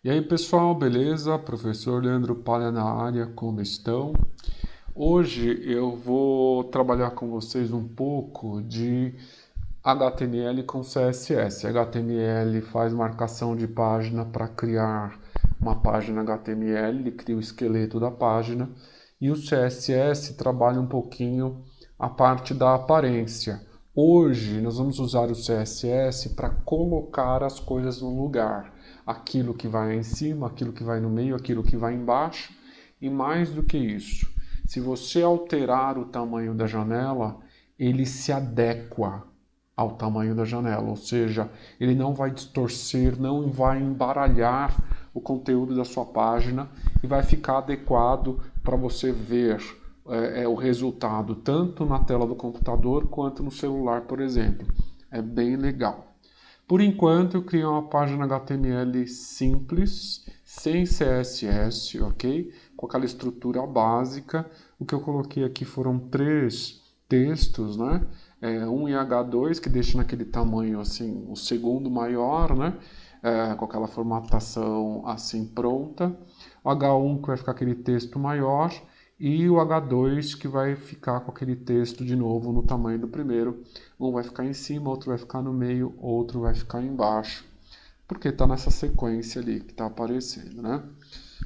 E aí pessoal, beleza? Professor Leandro Palha na área, como estão? Hoje eu vou trabalhar com vocês um pouco de HTML com CSS. HTML faz marcação de página para criar uma página HTML, ele cria o esqueleto da página, e o CSS trabalha um pouquinho a parte da aparência. Hoje nós vamos usar o CSS para colocar as coisas no lugar. Aquilo que vai em cima, aquilo que vai no meio, aquilo que vai embaixo. E mais do que isso, se você alterar o tamanho da janela, ele se adequa ao tamanho da janela, ou seja, ele não vai distorcer, não vai embaralhar o conteúdo da sua página e vai ficar adequado para você ver o resultado tanto na tela do computador quanto no celular, por exemplo. É bem legal. Por enquanto, eu criei uma página HTML simples, sem CSS, ok? Com aquela estrutura básica. O que eu coloquei aqui foram 3 textos, né? Um em H2, que deixa naquele tamanho, assim, o segundo maior, né? Com aquela formatação, assim, pronta. O H1, que vai ficar aquele texto maior. E o H2 que vai ficar com aquele texto de novo no tamanho do primeiro. Um vai ficar em cima, outro vai ficar no meio, outro vai ficar embaixo. Porque está nessa sequência ali que está aparecendo, né?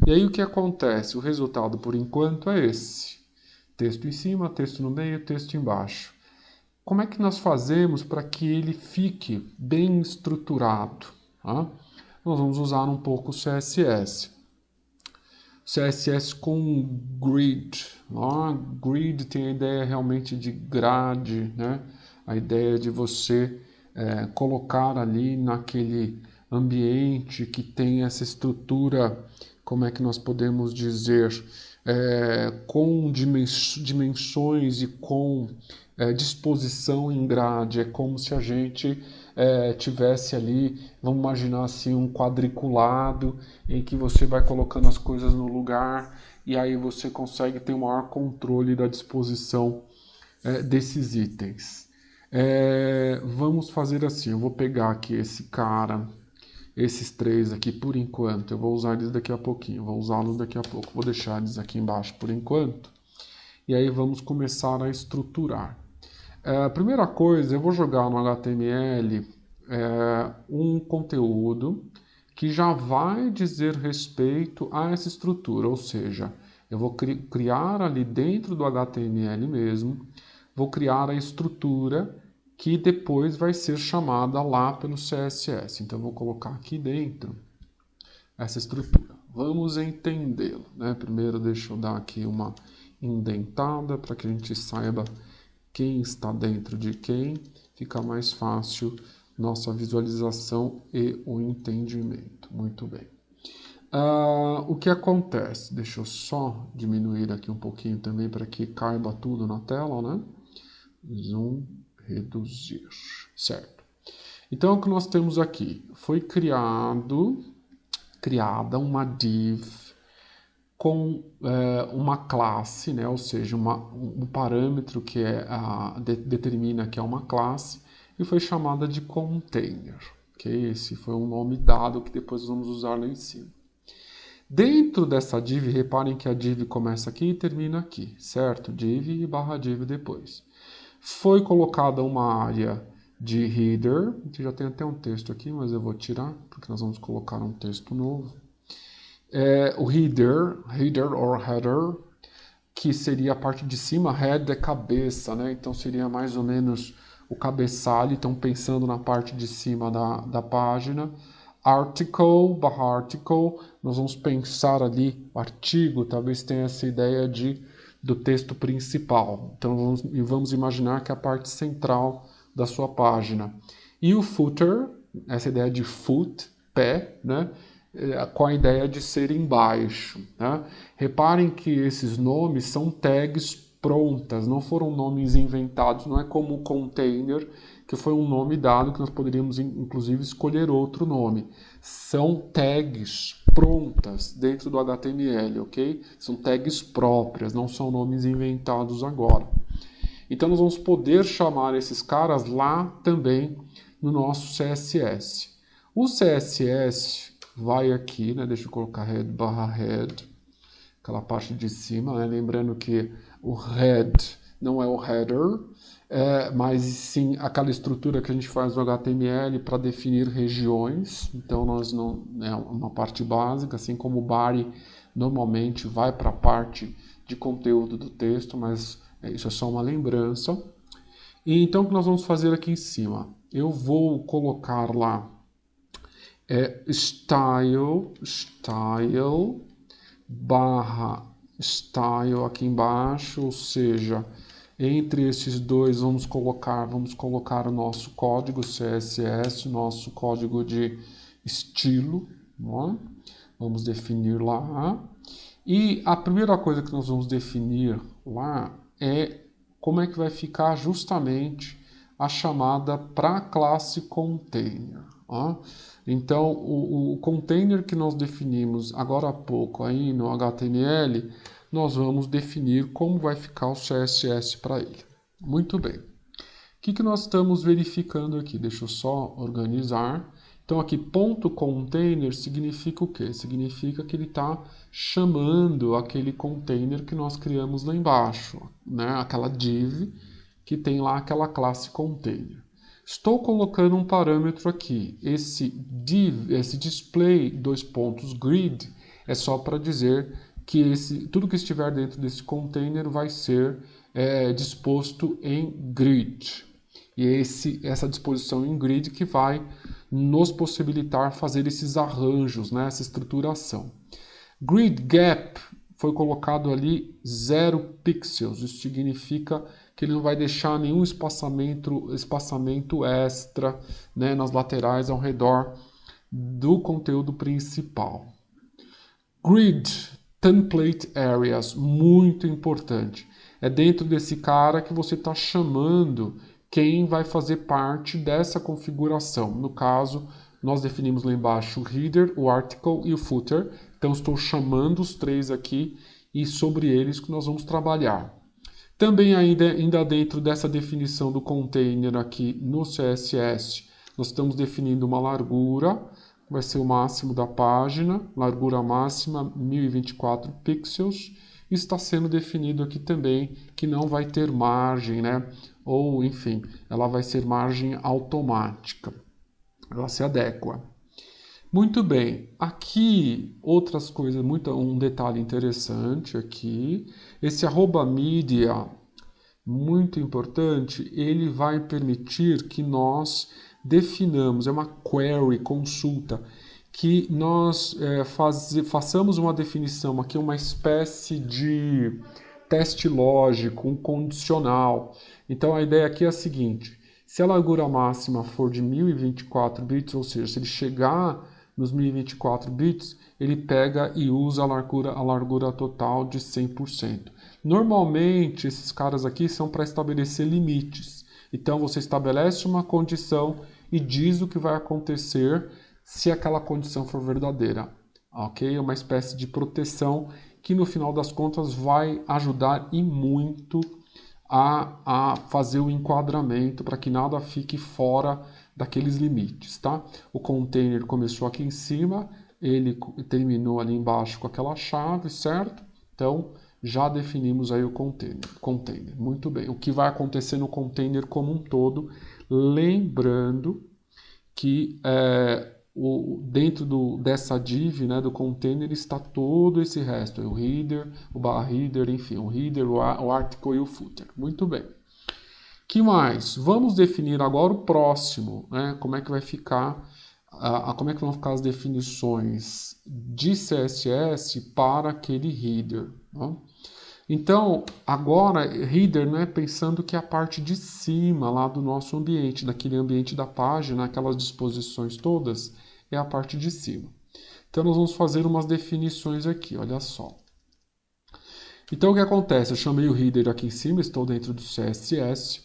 E aí o que acontece? O resultado por enquanto é esse. Texto em cima, texto no meio, texto embaixo. Como é que nós fazemos para que ele fique bem estruturado? Tá? Nós vamos usar um pouco o CSS. CSS com grid. Grid tem a ideia realmente de grade, né? A ideia de você colocar ali naquele ambiente que tem essa estrutura, como é que nós podemos dizer, com dimensões e com disposição em grade. É como se a gente tivesse ali, vamos imaginar assim, um quadriculado em que você vai colocando as coisas no lugar e aí você consegue ter um maior controle da disposição desses itens. Vamos fazer assim, eu vou pegar aqui esse cara, esses 3 aqui por enquanto, eu vou usar eles daqui a pouquinho, vou usá-los daqui a pouco, vou deixar eles aqui embaixo por enquanto, e aí vamos começar a estruturar. A primeira coisa, eu vou jogar no HTML um conteúdo que já vai dizer respeito a essa estrutura, ou seja, eu vou criar ali dentro do HTML mesmo, vou criar a estrutura que depois vai ser chamada lá pelo CSS. Então eu vou colocar aqui dentro essa estrutura. Vamos entendê-lo, né? Primeiro deixa eu dar aqui uma indentada para que a gente saiba quem está dentro de quem, fica mais fácil nossa visualização e o entendimento. Muito bem. O que acontece? Deixa eu só diminuir aqui um pouquinho também para que caiba tudo na tela, né? Zoom, reduzir. Certo. Então, o que nós temos aqui? Foi criada uma div com uma classe, né? Ou seja, um parâmetro que determina que é uma classe, e foi chamada de container. Okay? Esse foi um nome dado que depois vamos usar lá em cima. Dentro dessa div, reparem que a div começa aqui e termina aqui, certo? Div e barra div depois. Foi colocada uma área de header, que já tem até um texto aqui, mas eu vou tirar, porque nós vamos colocar um texto novo. O header ou header, que seria a parte de cima, head é cabeça, né? Então seria mais ou menos o cabeçalho, então pensando na parte de cima da página. Article, barra article, nós vamos pensar ali, o artigo, talvez tenha essa ideia do texto principal. Então vamos imaginar que é a parte central da sua página. E o footer, essa ideia de foot, pé, né? Com a ideia de ser embaixo. Né? Reparem que esses nomes são tags prontas, não foram nomes inventados, não é como o container, que foi um nome dado que nós poderíamos inclusive escolher outro nome. São tags prontas dentro do HTML, ok? São tags próprias, não são nomes inventados agora. Então nós vamos poder chamar esses caras lá também no nosso CSS. O CSS vai aqui, né? Deixa eu colocar head barra head, aquela parte de cima, né? Lembrando que o head não é o header, mas sim aquela estrutura que a gente faz no HTML para definir regiões. Então nós não é uma parte básica, assim como o body normalmente vai para a parte de conteúdo do texto, mas isso é só uma lembrança. E então o que nós vamos fazer aqui em cima? Eu vou colocar lá style barra style aqui embaixo, ou seja, entre esses dois vamos colocar o nosso código CSS, nosso código de estilo, né? Vamos definir lá. E a primeira coisa que nós vamos definir lá é como é que vai ficar justamente a chamada para a classe container. Ó. Então, o container que nós definimos agora há pouco aí no HTML, nós vamos definir como vai ficar o CSS para ele. Muito bem. O que nós estamos verificando aqui? Deixa eu só organizar. Então aqui ponto .container significa o quê? Significa que ele está chamando aquele container que nós criamos lá embaixo, né? Aquela div que tem lá aquela classe container. Estou colocando um parâmetro aqui. Esse div, esse display grid é só para dizer que tudo que estiver dentro desse container vai ser disposto em grid. E é essa disposição em grid que vai nos possibilitar fazer esses arranjos, né, essa estruturação. Grid gap foi colocado ali 0 pixels. Isso significa que ele não vai deixar nenhum espaçamento extra, né, nas laterais ao redor do conteúdo principal. Grid template areas, muito importante. É dentro desse cara que você está chamando quem vai fazer parte dessa configuração. No caso, nós definimos lá embaixo o header, o article e o footer. Então, estou chamando os três aqui e sobre eles que nós vamos trabalhar. Também ainda dentro dessa definição do container aqui no CSS, nós estamos definindo uma largura, vai ser o máximo da página, largura máxima 1024 pixels. Está sendo definido aqui também que não vai ter margem, né? Ou, enfim, ela vai ser margem automática. Ela se adequa. Muito bem. Aqui, outras coisas, um detalhe interessante aqui. Esse @media, muito importante, ele vai permitir que nós definamos, é uma query, consulta, que nós façamos uma definição aqui, uma espécie de teste lógico, um condicional. Então a ideia aqui é a seguinte: se a largura máxima for de 1024 bits, ou seja, se ele chegar nos 1024 bits, ele pega e usa a largura total de 100%. Normalmente esses caras aqui são para estabelecer limites. Então você estabelece uma condição e diz o que vai acontecer se aquela condição for verdadeira, ok? É uma espécie de proteção que no final das contas vai ajudar e muito a fazer o enquadramento para que nada fique fora daqueles limites, tá? O container começou aqui em cima, ele terminou ali embaixo com aquela chave, certo? Então já definimos aí o container. Muito bem. O que vai acontecer no container como um todo, lembrando que dentro dessa div, né, do container, está todo esse resto, o header, o barra header, enfim, o header, o article e o footer. Muito bem. Que mais? Vamos definir agora o próximo, né? Como é que vai ficar, como é que vão ficar as definições de CSS para aquele header, né? Então, agora, header, né, pensando que é a parte de cima lá do nosso ambiente, daquele ambiente da página, aquelas disposições todas, é a parte de cima. Então, nós vamos fazer umas definições aqui, olha só. Então, o que acontece? Eu chamei o header aqui em cima, estou dentro do CSS.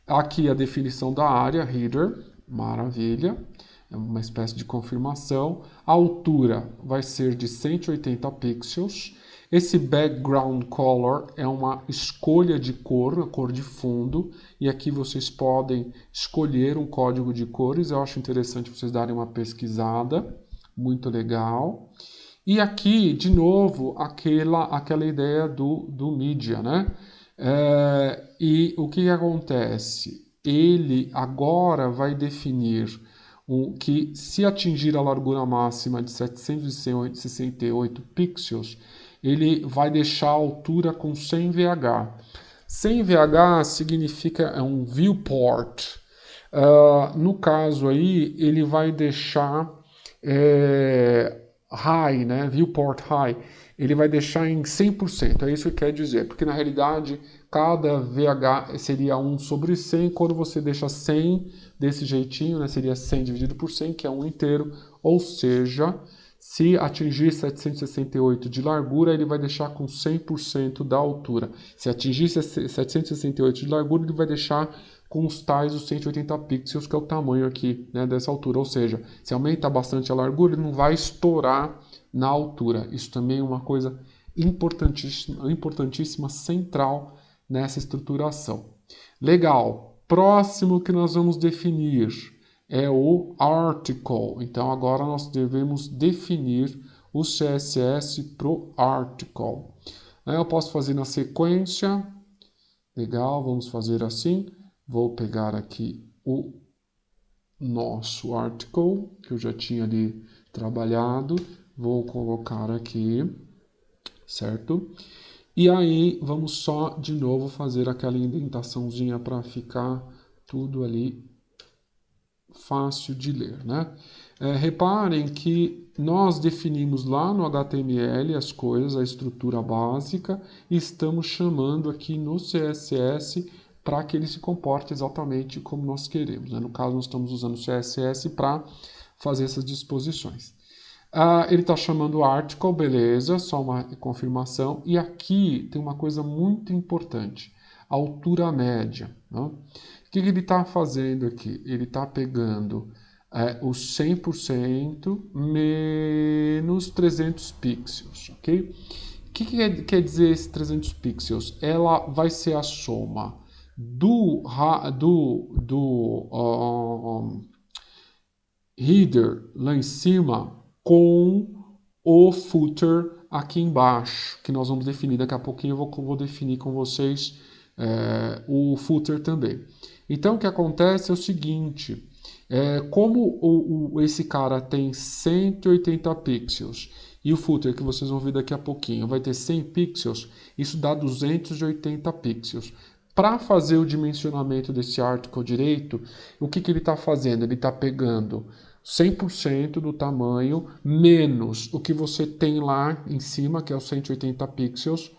Aqui a definição da área, header, maravilha. É uma espécie de confirmação. A altura vai ser de 180 pixels. Esse background color é uma escolha de cor, a cor de fundo, e aqui vocês podem escolher um código de cores. Eu acho interessante vocês darem uma pesquisada, Muito legal. E aqui, de novo, aquela ideia do mídia, né? E o que acontece? Ele agora vai definir que se atingir a largura máxima de 768 pixels, ele vai deixar a altura com 100 VH. 100 VH significa um viewport. No caso aí, ele vai deixar high, né? Viewport high. Ele vai deixar em 100%, é isso que quer dizer, porque na realidade cada VH seria 1 sobre 100, quando você deixa 100 desse jeitinho, né, seria 100 dividido por 100, que é 1 inteiro, ou seja, se atingir 768 de largura, ele vai deixar com 100% da altura. Se atingir 768 de largura, ele vai deixar com os tais os 180 pixels, que é o tamanho aqui, né, dessa altura, ou seja, se aumenta bastante a largura, ele não vai estourar na altura. Isso também é uma coisa importantíssima, central nessa estruturação. Legal. Próximo que nós vamos definir é o article. Então agora nós devemos definir o CSS para o article. Eu posso fazer na sequência. Legal, vamos fazer assim. Vou pegar aqui o nosso article, que eu já tinha ali trabalhado. Vou colocar aqui, certo? E aí, vamos só de novo fazer aquela indentaçãozinha para ficar tudo ali fácil de ler, né? Reparem que nós definimos lá no HTML as coisas, a estrutura básica, e estamos chamando aqui no CSS para que ele se comporte exatamente como nós queremos, né? No caso, nós estamos usando o CSS para fazer essas disposições. Ele está chamando article, beleza, só uma confirmação. E aqui tem uma coisa muito importante, a altura média. Né? O que ele está fazendo aqui? Ele está pegando os 100% menos 300 pixels, ok? O que quer dizer esses 300 pixels? Ela vai ser a soma do header lá em cima com o footer aqui embaixo, que nós vamos definir. Daqui a pouquinho eu vou definir com vocês o footer também. Então, o que acontece é o seguinte, como esse cara tem 180 pixels e o footer, que vocês vão ver daqui a pouquinho, vai ter 100 pixels, isso dá 280 pixels. Para fazer o dimensionamento desse article direito, o que ele está fazendo? Ele está pegando 100% do tamanho menos o que você tem lá em cima, que é os 180 pixels,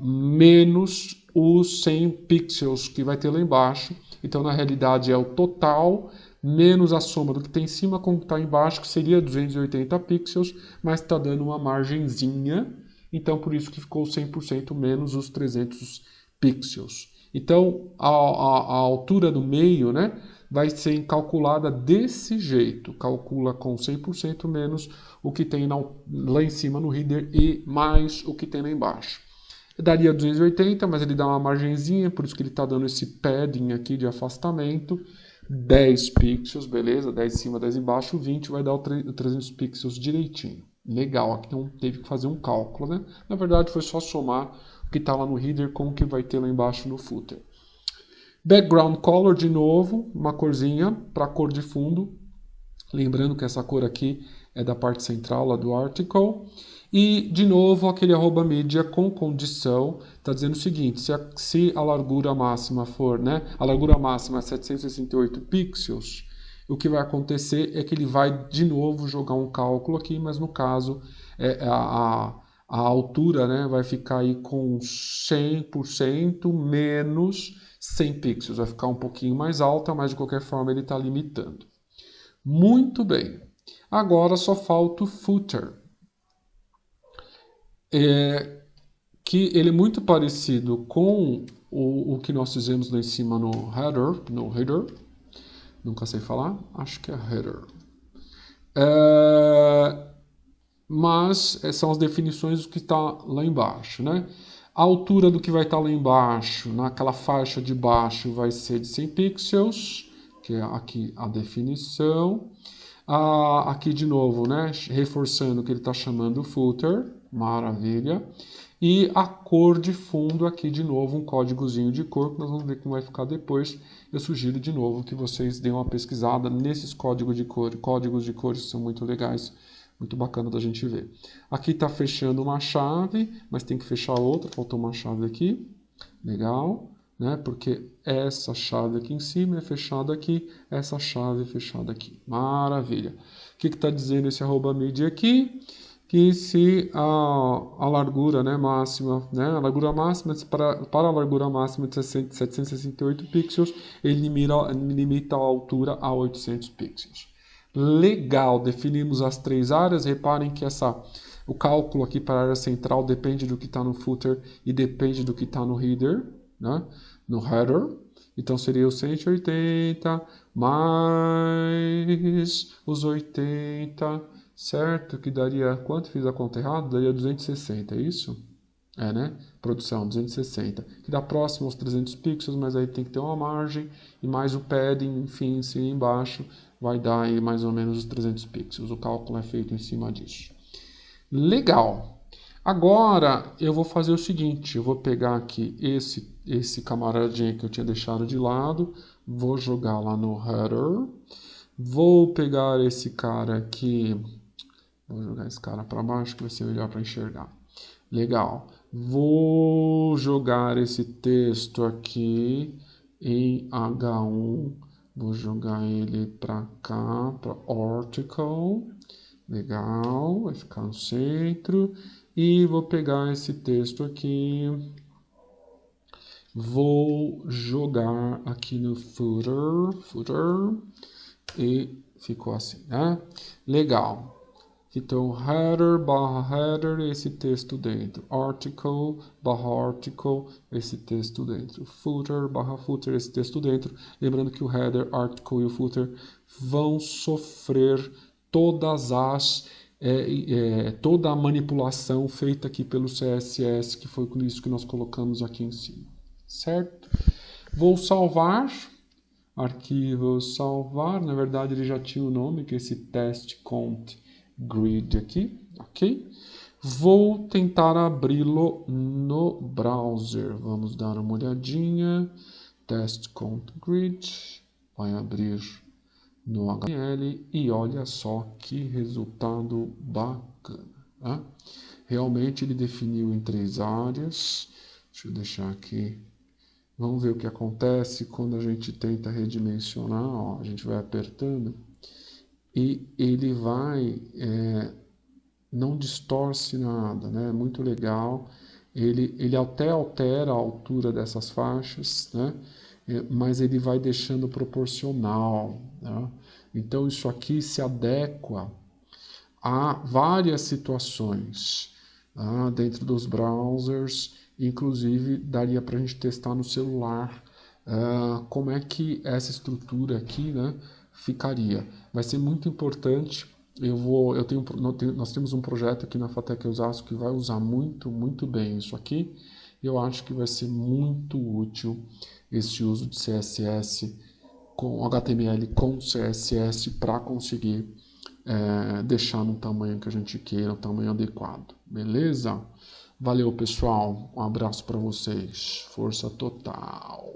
menos os 100 pixels que vai ter lá embaixo. Então, na realidade, é o total menos a soma do que tem em cima com o que está embaixo, que seria 280 pixels, mas está dando uma margenzinha. Então, por isso que ficou 100% menos os 300 pixels. Então, a altura do meio, né, vai ser calculada desse jeito. Calcula com 100% menos o que tem lá em cima no header e mais o que tem lá embaixo. Daria 280, mas ele dá uma margenzinha, por isso que ele está dando esse padding aqui de afastamento. 10 pixels, beleza? 10 em cima, 10 embaixo, 20 vai dar o 300 pixels direitinho. Legal, aqui não teve que fazer um cálculo, né? Na verdade, foi só somar o que está lá no header com o que vai ter lá embaixo no footer. Background color, de novo, uma corzinha para a cor de fundo. Lembrando que essa cor aqui é da parte central lá do article. E, de novo, aquele @media com condição. Está dizendo o seguinte, se a largura máxima for, né? A largura máxima é 768 pixels, o que vai acontecer é que ele vai, de novo, jogar um cálculo aqui, mas no caso, a altura, né, vai ficar aí com 100% menos 100 pixels. Vai ficar um pouquinho mais alta, mas de qualquer forma ele está limitando. Muito bem. Agora só falta o footer. Que ele é muito parecido com o que nós fizemos lá em cima no header. Nunca sei falar. Acho que é header. Mas são as definições do que está lá embaixo, né? A altura do que vai estar lá embaixo, naquela faixa de baixo, vai ser de 100 pixels, que é aqui a definição. Aqui de novo, né? Reforçando que ele está chamando footer, maravilha. E a cor de fundo aqui de novo, um códigozinho de cor, que nós vamos ver como vai ficar depois. Eu sugiro de novo que vocês deem uma pesquisada nesses códigos de cor. Códigos de cores são muito legais, muito bacana da gente ver. Aqui está fechando uma chave, mas tem que fechar outra, faltou uma chave aqui. Legal, né? Porque essa chave aqui em cima é fechada aqui, essa chave é fechada aqui. Maravilha. O que está dizendo esse @mid aqui? Que se a largura, né, máxima, né, a largura máxima, para a largura máxima de 768 pixels, ele limita a altura a 800 pixels. Legal, definimos as três áreas. Reparem que o cálculo aqui para a área central depende do que está no footer e depende do que está no header, né? No header. Então seria os 180 mais os 80, certo? Que daria, quanto fiz a conta errada? Daria 260, é isso? É, né? Produção, 260. Que dá próximo aos 300 pixels, mas aí tem que ter uma margem e mais o padding, enfim, em cima e embaixo, vai dar aí mais ou menos os 300 pixels. O cálculo é feito em cima disso. Legal. Agora eu vou fazer o seguinte, eu vou pegar aqui esse camaradinho que eu tinha deixado de lado, vou jogar lá no header, vou pegar esse cara aqui, vou jogar esse cara para baixo que vai ser melhor para enxergar. Legal. Vou jogar esse texto aqui em H1, vou jogar ele para cá, para article. Legal, vai ficar no centro. E vou pegar esse texto aqui, vou jogar aqui no footer, e ficou assim, né? Legal. Então, header barra header, esse texto dentro. Article barra article, esse texto dentro. Footer barra footer, esse texto dentro. Lembrando que o header, article e o footer vão sofrer todas toda a manipulação feita aqui pelo CSS, que foi com isso que nós colocamos aqui em cima, certo? Vou salvar, arquivo salvar, na verdade ele já tinha o nome, que é esse test cont grid aqui, ok? Vou tentar abri-lo no browser, vamos dar uma olhadinha, test cont grid, vai abrir no HTML e olha só que resultado bacana, né? Realmente ele definiu em 3 áreas. Deixa eu deixar aqui. Vamos ver o que acontece quando a gente tenta redimensionar. Ó, a gente vai apertando e ele vai, não distorce nada, né? Muito legal. Ele até altera a altura dessas faixas, né? Mas ele vai deixando proporcional, né? Então isso aqui se adequa a várias situações, tá? Dentro dos browsers, inclusive daria para a gente testar no celular como é que essa estrutura aqui, né, ficaria. Vai ser muito importante. Nós temos um projeto aqui na FATEC Osasco que vai usar muito bem isso aqui. Eu acho que vai ser muito útil esse uso de CSS com HTML com CSS para conseguir deixar no tamanho que a gente queira, o tamanho adequado. Beleza? Valeu, pessoal. Um abraço para vocês. Força total.